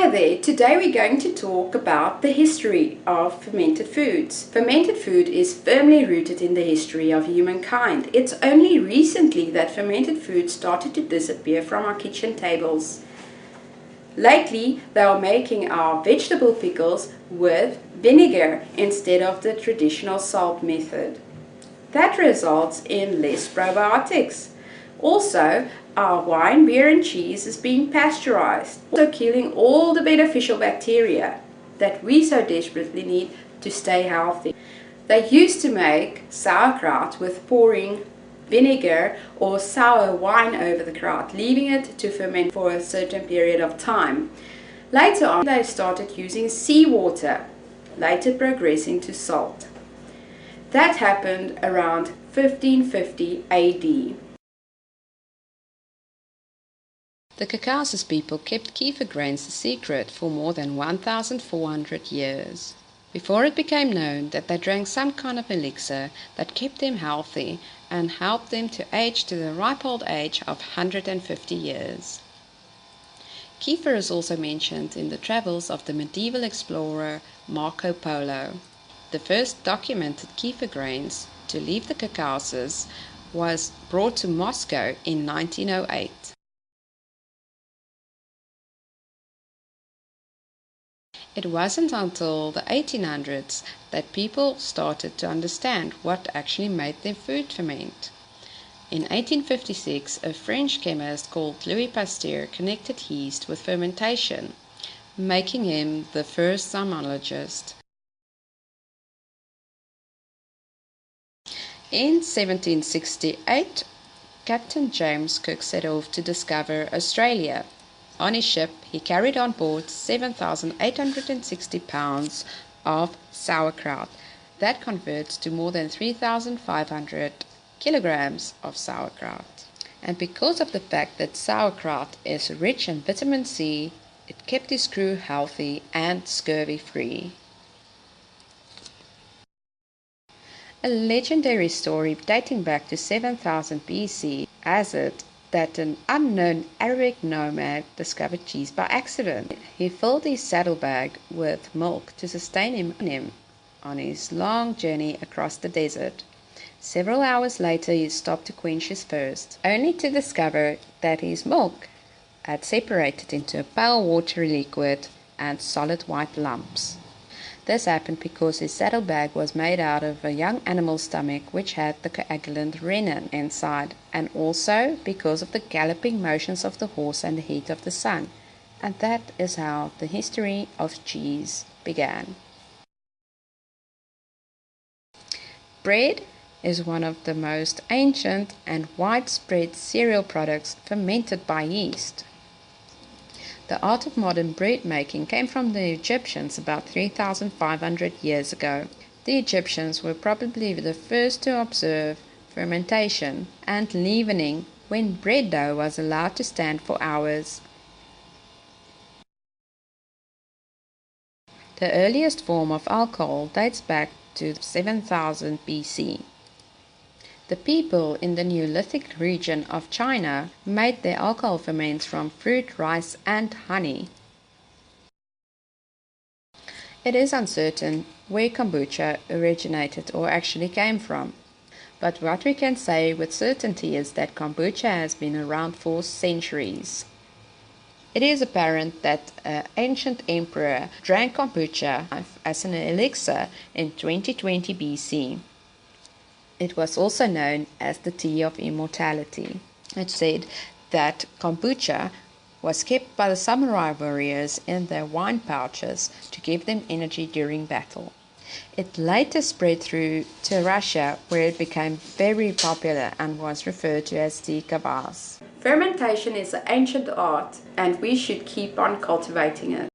Hi there, today we're going to talk about the history of fermented foods. Fermented food is firmly rooted in the history of humankind. It's only recently that fermented food started to disappear from our kitchen tables. Lately, they are making our vegetable pickles with vinegar instead of the traditional salt method. That results in less probiotics. Also, our wine, beer and cheese is being pasteurized, also killing all the beneficial bacteria that we so desperately need to stay healthy. They used to make sauerkraut with pouring vinegar or sour wine over the kraut, leaving it to ferment for a certain period of time. Later on, they started using seawater, later progressing to salt. That happened around 1550 AD. The Caucasus people kept kefir grains a secret for more than 1,400 years, before it became known that they drank some kind of elixir that kept them healthy and helped them to age to the ripe old age of 150 years. Kefir is also mentioned in the travels of the medieval explorer Marco Polo. The first documented kefir grains to leave the Caucasus was brought to Moscow in 1908. It wasn't until the 1800s that people started to understand what actually made their food ferment. In 1856, a French chemist called Louis Pasteur connected yeast with fermentation, making him the first zymologist. In 1768, Captain James Cook set off to discover Australia. On his ship, he carried on board 7,860 pounds of sauerkraut. That converts to more than 3,500 kilograms of sauerkraut. And because of the fact that sauerkraut is rich in vitamin C, it kept his crew healthy and scurvy-free. A legendary story dating back to 7000 BC has it that an unknown Arabic nomad discovered cheese by accident. He filled his saddlebag with milk to sustain him on his long journey across the desert. Several hours later he stopped to quench his thirst, only to discover that his milk had separated into a pale watery liquid and solid white lumps. This happened because his saddlebag was made out of a young animal's stomach which had the coagulant rennin inside, and also because of the galloping motions of the horse and the heat of the sun. And that is how the history of cheese began. Bread is one of the most ancient and widespread cereal products fermented by yeast. The art of modern bread making came from the Egyptians about 3,500 years ago. The Egyptians were probably the first to observe fermentation and leavening when bread dough was allowed to stand for hours. The earliest form of alcohol dates back to 7000 BC. The people in the Neolithic region of China made their alcohol ferments from fruit, rice, and honey. It is uncertain where kombucha originated or actually came from, but what we can say with certainty is that kombucha has been around for centuries. It is apparent that an ancient emperor drank kombucha as an elixir in 2020 BC. It was also known as the tea of immortality. It said that kombucha was kept by the samurai warriors in their wine pouches to give them energy during battle. It later spread through to Russia, where it became very popular and was referred to as the kvass. Fermentation is an ancient art, and we should keep on cultivating it.